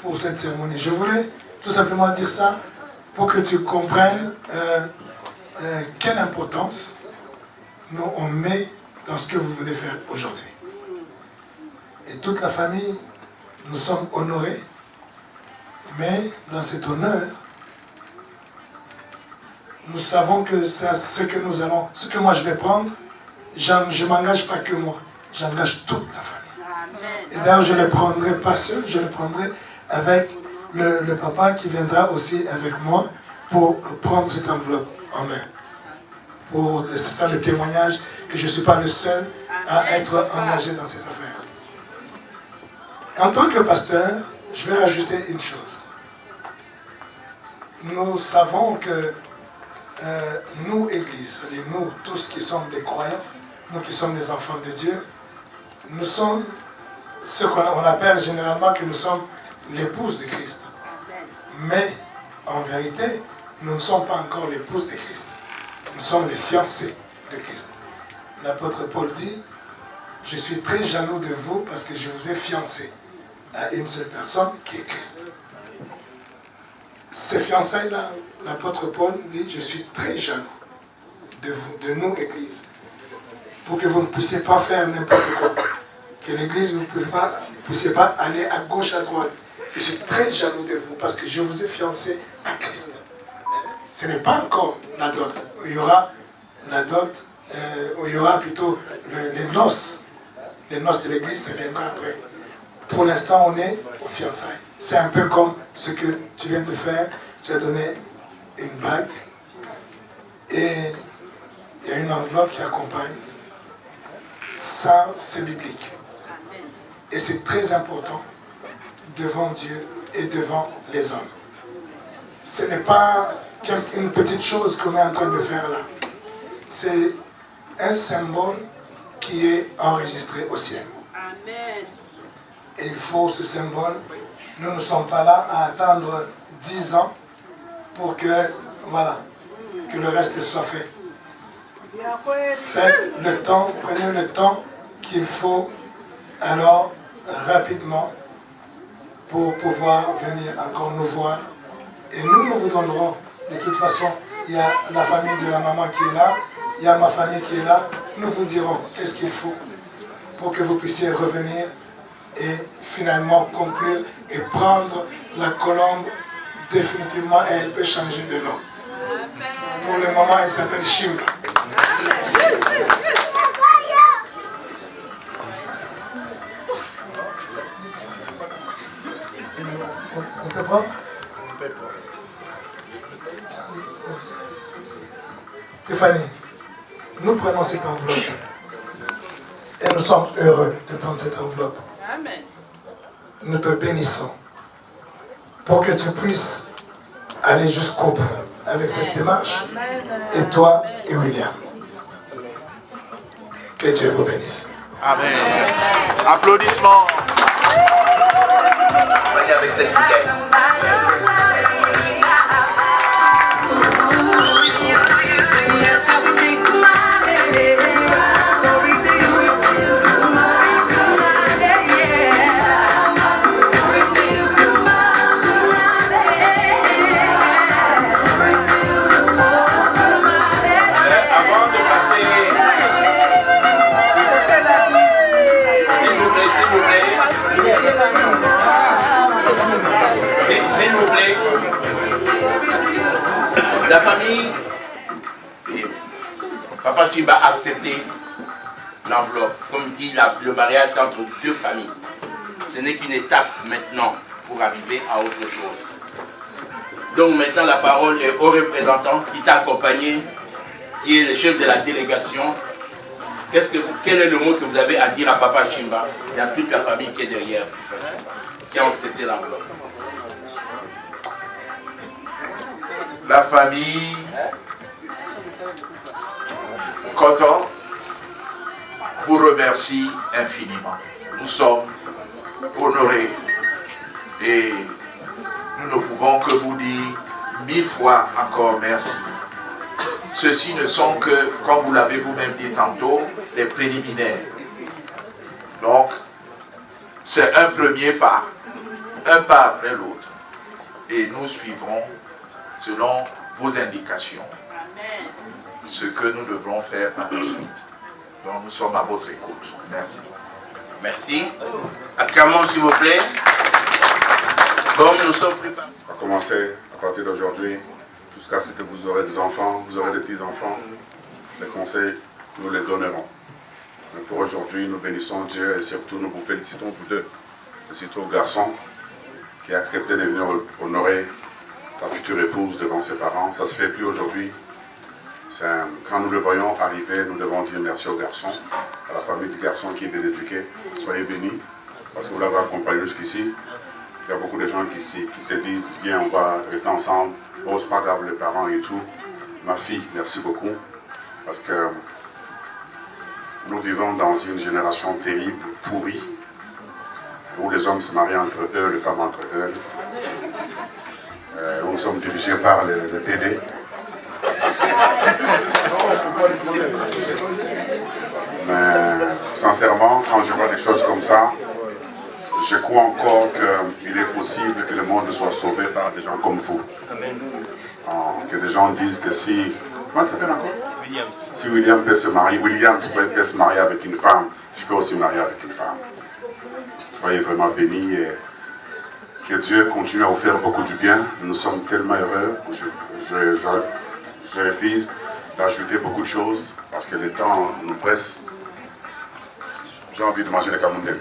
pour cette cérémonie. Je voulais tout simplement dire ça pour que tu comprennes quelle importance nous on met dans ce que vous venez faire aujourd'hui. Et toute la famille, nous sommes honorés, mais dans cet honneur, nous savons que c'est ce que nous allons, ce que moi je vais prendre, je ne m'engage pas que moi, j'engage toute la famille. Et d'ailleurs, je ne le prendrai pas seul, je le prendrai avec le papa qui viendra aussi avec moi pour prendre cette enveloppe en main. C'est ça le témoignage que je ne suis pas le seul à être engagé dans cette affaire. En tant que pasteur, je vais rajouter une chose. Nous savons que nous, Église, c'est-à-dire nous, tous qui sommes des croyants, nous qui sommes des enfants de Dieu, nous sommes ce qu'on appelle généralement que nous sommes l'épouse de Christ. Mais, en vérité, nous ne sommes pas encore l'épouse de Christ. Nous sommes les fiancés de Christ. L'apôtre Paul dit, je suis très jaloux de vous parce que je vous ai fiancé à une seule personne qui est Christ. Ces fiançailles-là, l'apôtre Paul dit, je suis très jaloux de vous, de nous, Église, pour que vous ne puissiez pas faire n'importe quoi. Que l'Église, vous ne puissiez pas aller à gauche, à droite. Je suis très jaloux de vous parce que je vous ai fiancé à Christ. Ce n'est pas encore la dot. Il y aura la dot, il y aura plutôt les noces. Les noces de l'Église, ça viendra après. Pour l'instant, on est aux fiançailles. C'est un peu comme ce que tu viens de faire. Tu as donné une bague et il y a une enveloppe qui accompagne. Ça, c'est biblique. Et c'est très important devant Dieu et devant les hommes. Ce n'est pas une petite chose qu'on est en train de faire là. C'est un symbole qui est enregistré au ciel. Amen. Et il faut ce symbole. Nous ne sommes pas là à attendre 10 ans pour que, voilà, que le reste soit fait. Faites le temps, prenez le temps qu'il faut alors rapidement pour pouvoir venir encore nous voir. Et nous vous donnerons, de toute façon, il y a la famille de la maman qui est là, il y a ma famille qui est là, nous vous dirons qu'est-ce qu'il faut pour que vous puissiez revenir et finalement conclure et prendre la colombe définitivement et elle peut changer de nom. Pour le moment, elle s'appelle Shimba. Stéphanie, nous prenons cette enveloppe et nous sommes heureux de prendre cette enveloppe. Amen. Nous te bénissons pour que tu puisses aller jusqu'au bout avec cette démarche, et toi et William. Que Dieu vous bénisse. Amen. Applaudissements. Voyez avec cette bouteille. S'il vous plaît, la famille, Papa Chimba a accepté l'enveloppe. Comme dit le mariage, c'est entre deux familles. Ce n'est qu'une étape maintenant pour arriver à autre chose. Donc maintenant la parole est au représentant qui t'a accompagné, qui est le chef de la délégation. Quel est le mot que vous avez à dire à Papa Chimba et à toute la famille qui est derrière, qui a accepté l'enveloppe? La famille Coton vous remercie infiniment. Nous sommes honorés et nous ne pouvons que vous dire 1000 fois encore merci. Ceux-ci ne sont que, comme vous l'avez vous-même dit tantôt, les préliminaires. Donc, c'est un premier pas, un pas après l'autre. Et nous suivrons selon vos indications ce que nous devrons faire par la suite. Donc, nous sommes à votre écoute. Merci. Merci. Acclamons s'il vous plaît. Comme nous sommes préparés. On va commencer à partir d'aujourd'hui. Jusqu'à ce que vous aurez des enfants, vous aurez des petits-enfants, les conseils, nous les donnerons. Mais pour aujourd'hui, nous bénissons Dieu et surtout nous vous félicitons vous deux. Félicitons au garçon qui a accepté de venir honorer ta future épouse devant ses parents. Ça ne se fait plus aujourd'hui. Quand nous le voyons arriver, nous devons dire merci au garçon, à la famille du garçon qui est bien éduqué. Soyez bénis, parce que vous l'avez accompagné jusqu'ici. Il y a beaucoup de gens qui se disent, viens, on va rester ensemble. Oh, c'est pas grave, les parents et tout. Ma fille, merci beaucoup. Parce que nous vivons dans une génération terrible, pourrie, où les hommes se marient entre eux, les femmes entre eux. Où nous sommes dirigés par les PD. Mais sincèrement, quand je vois des choses comme ça, je crois encore qu'il est possible que le monde soit sauvé par des gens comme vous. Que des gens disent que si... Comment ça s'appelle encore? Williams. Si William peut se marier, peut se marier avec une femme, je peux aussi me marier avec une femme. Soyez vraiment bénis et que Dieu continue à vous faire beaucoup du bien. Nous sommes tellement heureux. Je refuse d'ajouter beaucoup de choses parce que le temps nous presse. J'ai envie de manger les camundelles.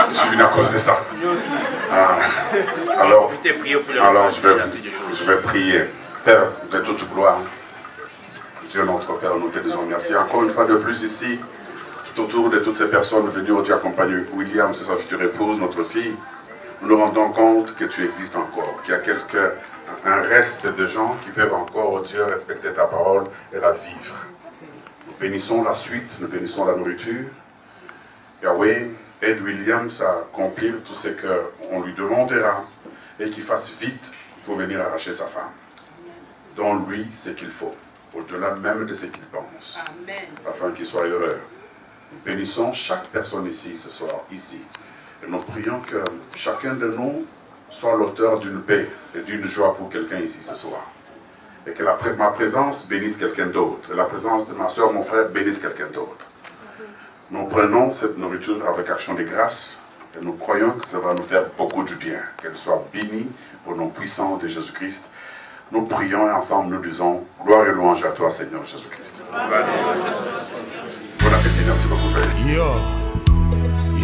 Je suis venu à cause de ça. Alors je vais prier. Père de toute gloire, Dieu notre Père, nous te disons merci. Encore une fois de plus ici, tout autour de toutes ces personnes venues aujourd'hui accompagner William, c'est sa future épouse, notre fille, nous nous rendons compte que tu existes encore, qu'il y a un reste de gens qui peuvent encore, oh Dieu, respecter ta parole et la vivre. Nous bénissons la suite, nous bénissons la nourriture. Yahweh, aide William à accomplir tout ce qu'on lui demandera et qu'il fasse vite pour venir arracher sa femme. Donne-lui ce qu'il faut, au-delà même de ce qu'il pense, afin qu'il soit heureux. Nous bénissons chaque personne ici, ce soir, ici. Et nous prions que chacun de nous soit l'auteur d'une paix et d'une joie pour quelqu'un ici ce soir. Et que ma présence bénisse quelqu'un d'autre. Et la présence de ma soeur, mon frère, bénisse quelqu'un d'autre. Nous prenons cette nourriture avec action de grâce et nous croyons que ça va nous faire beaucoup du bien. Qu'elle soit bénie au nom puissant de Jésus-Christ. Nous prions et ensemble nous disons gloire et louange à toi, Seigneur Jésus-Christ. Bon appétit, merci beaucoup.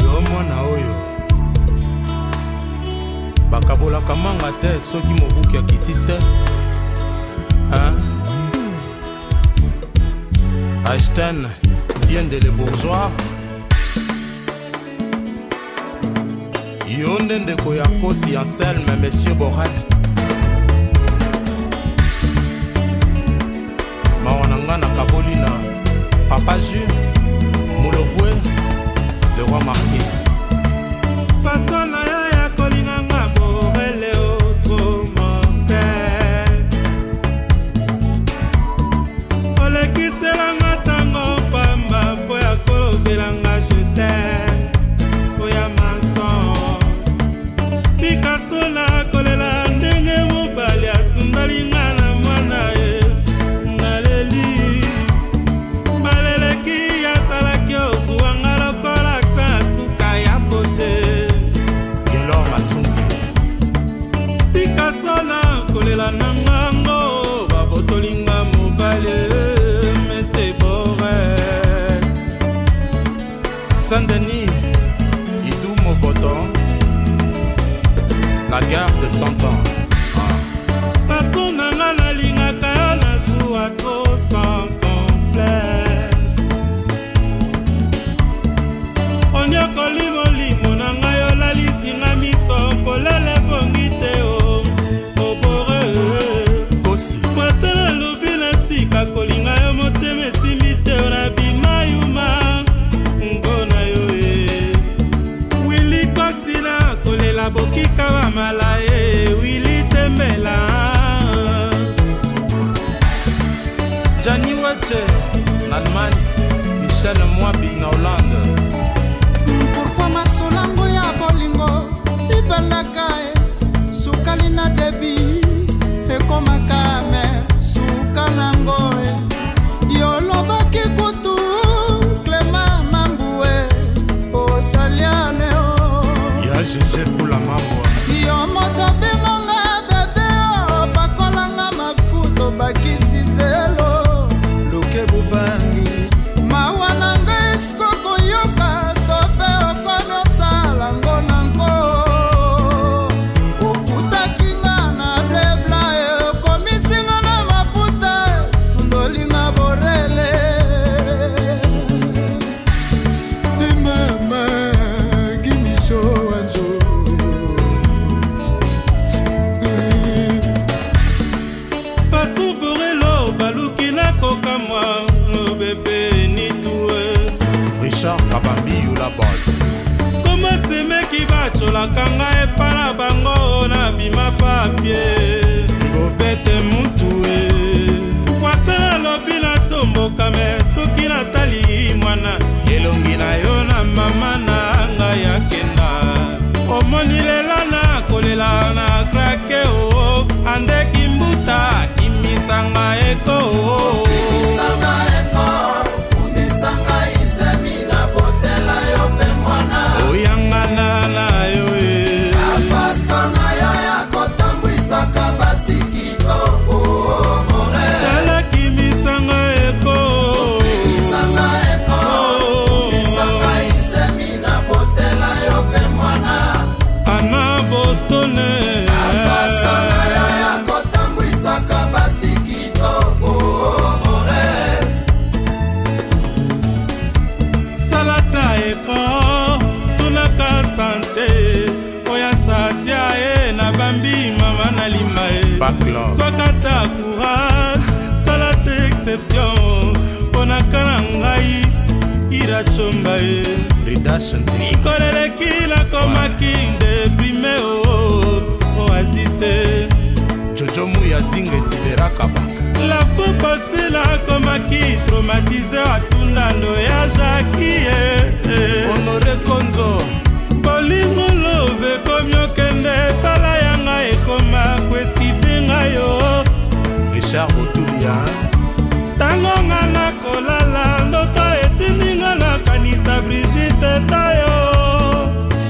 Yo mwana oyo bakabolaka manga te soki mobuki akiti te Einstein vient de les bourgeois. Yonde ndeko ya kosi Anselme, Monsieur Borel. Mawananga na Kabolina, Papa Jules, Moulobwe, le roi marqué. Façon na ya kolinganga Borel autre mortel. Olekiselanga tango pamba po ya kolobelanga je t'aime. Po ya mason Picasso na kolela ndenge mobali asundalinga na mwana ye naleli baleleki atalaki ozuwanga lokola suka ya pote Gelor Masungi Picasso na kolela na ngango babotolinga mobali Mese Borel Saint-Denis, Idou Movoton, la gare de 100 ans. Façon nanga nalingaka yo nazuwa to sans complexe onyokoli molimo nanga yo lalisinga miso polele bongi te o obore mwatela lobi natika kolinga yo motema esimi te o na bimayuma ngona yo e Willy Kosila kolela bokika bamala ye Willy Tembela Gianni Wache, en Allemagne, Michel Mwabi, en Hollande. Pourquoi masolango ya bolingo ibelaka e sukali na debi ekomaka me suka nango e yolobaki kutu Clément Mambue otaliane o Ya Gégé Fula Mambwa yo moto benganga bebe o bakolanga mafuto bakisi zelo luke bubangi mawananga eskoko yoka tope okono sala ngonango okutakinga na blebla e okomisinga na maputa sundolinga borele mama gimisho anjo Façon Borelo baluki na koka mwa bébé ni toué Richard Kabambi ou la boss. Comment c'est mec qui bacholaka ngai epa na bango na bima papie bobete mutu e kwatala lobi na tomboka me soki natali mwana elongi na yo na mama na ngai akenda omoni lela na kolela na krake o andeki mbuta kimisanga eko Kimisanga eko Kumisanga isemi na botela yo pe mwana oyangana na yo e afasana yo ya kotambwisaka basi kitoko more tala kimisanga eko Kimisanga eko Kumisanga isemi na botela yo pe mwana ana bostone afasana yo ya kotambwisaka basi kitoko more salata effort tunaka sante oya satia e na bambi mama na lima e swakata courage salata exception ponaka na ngai irachomba e ikoleleki nakomaki deprime o oasise Jojo Mouya Zinga Tiberaka Baka. la fois passée nakomaki traumatise atundando ya Jackie Honoré Konzo bolingo love komi okende tala yanga ekoma kweskipe ngai yo Richard Otulia tango nga nakolala ndoto etindinga nakanisa Brigitte tayo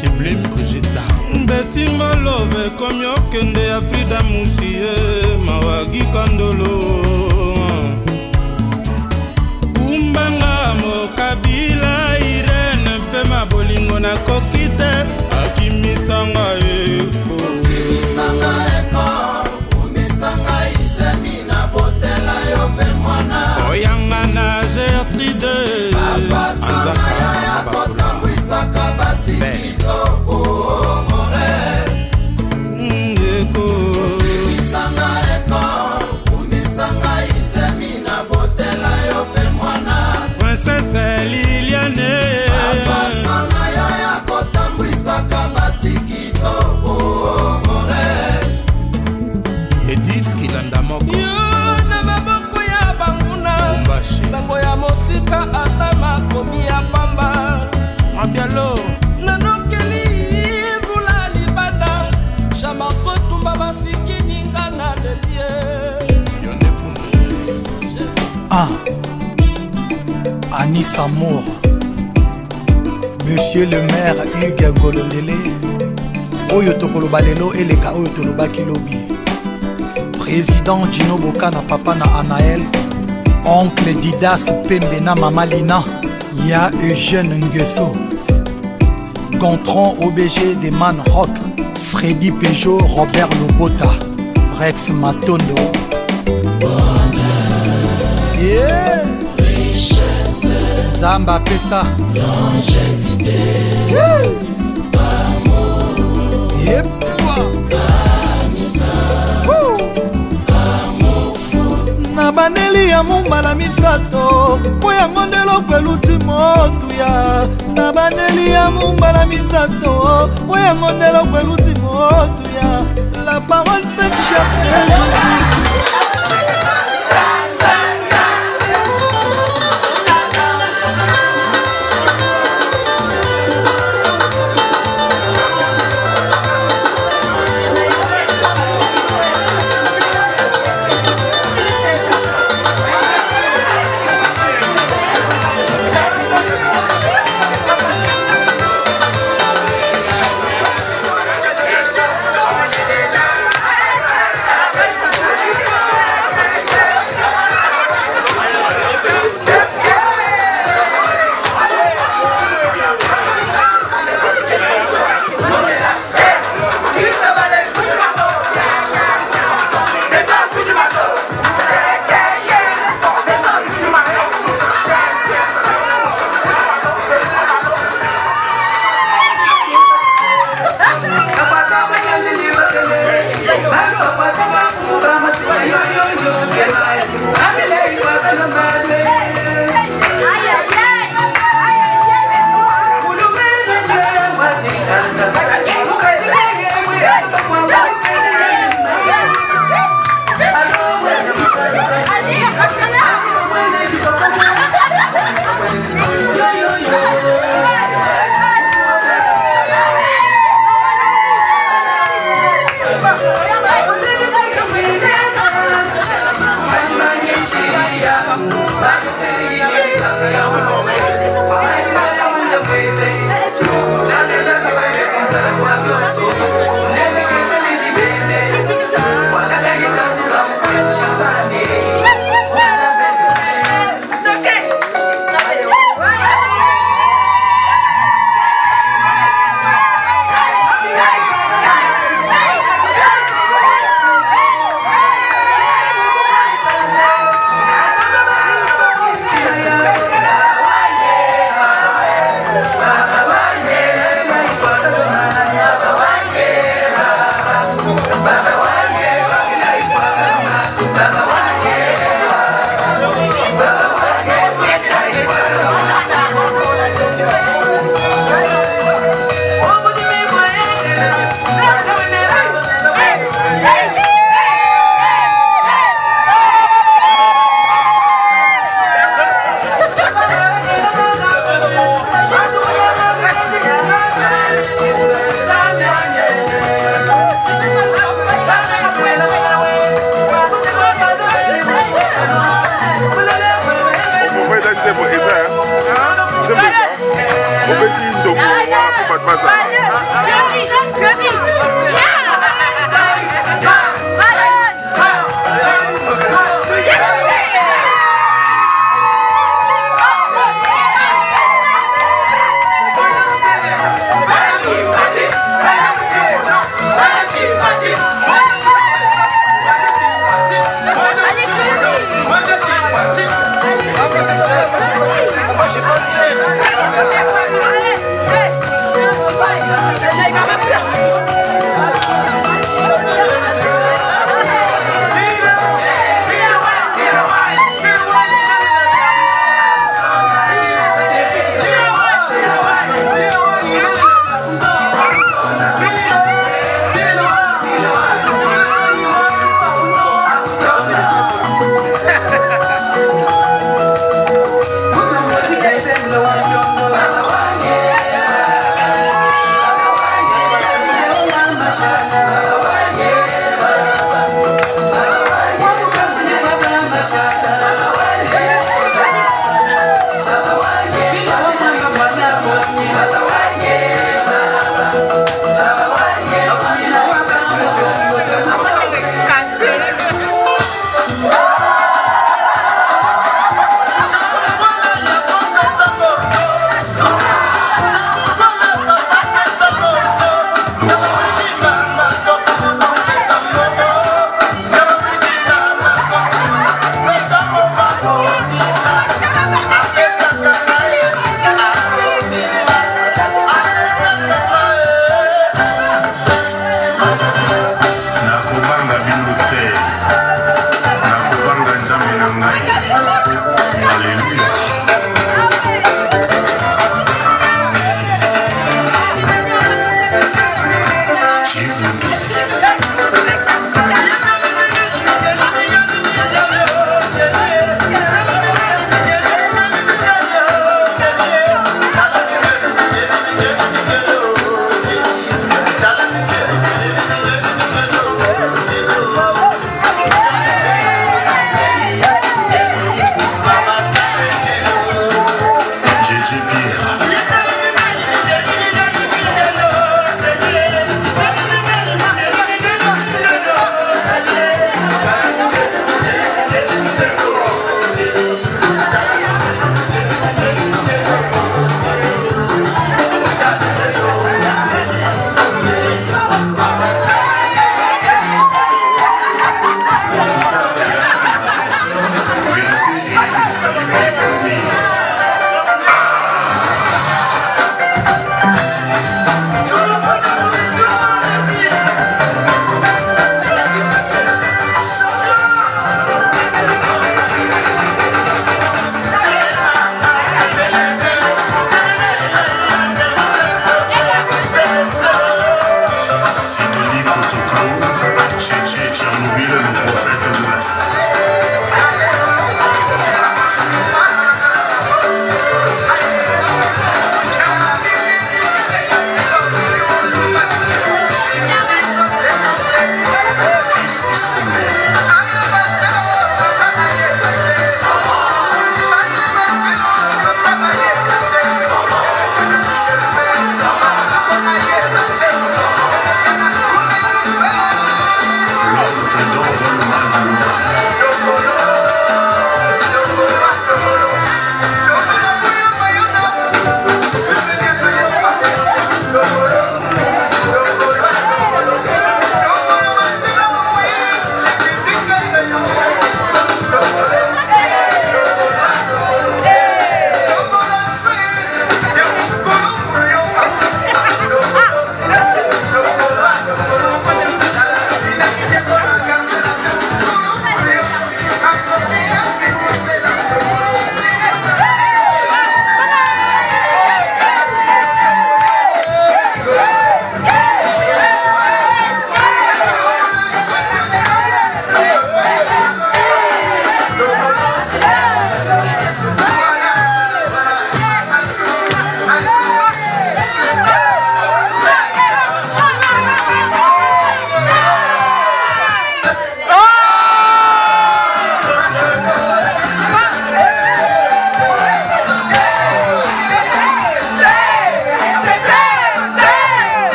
Sublime Brigitte betingo love komi okende ya Frida Musie mawagi kandolo kumbanga mokabila Irene mpe mabolingo nakoki te akimisanga eko Kimisanga eko Kumisanga isemi na botela yo pe mwana oyanga na gerte Anis Amour, Monsieur le maire Hugues Ngolondele, Oyo Tokoloba lelo eleka Oyo Tolobaki lobi. Président Gino Bokana papa na Anaël, oncle Didas Pembe na Mama Lina, ya Eugène Nguesso, Gontran OBG de Man Rock, Freddy Peugeot, Robert Lobota, Rex Matondo. Yeah. Zamba Pesa, longévité, amour, yep. Na bandeli ya mumbala misato po yango nde lokweluti motuya. Na bandeli ya mumbala misato po yango nde lokweluti motuya. La parole fait chercher.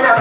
la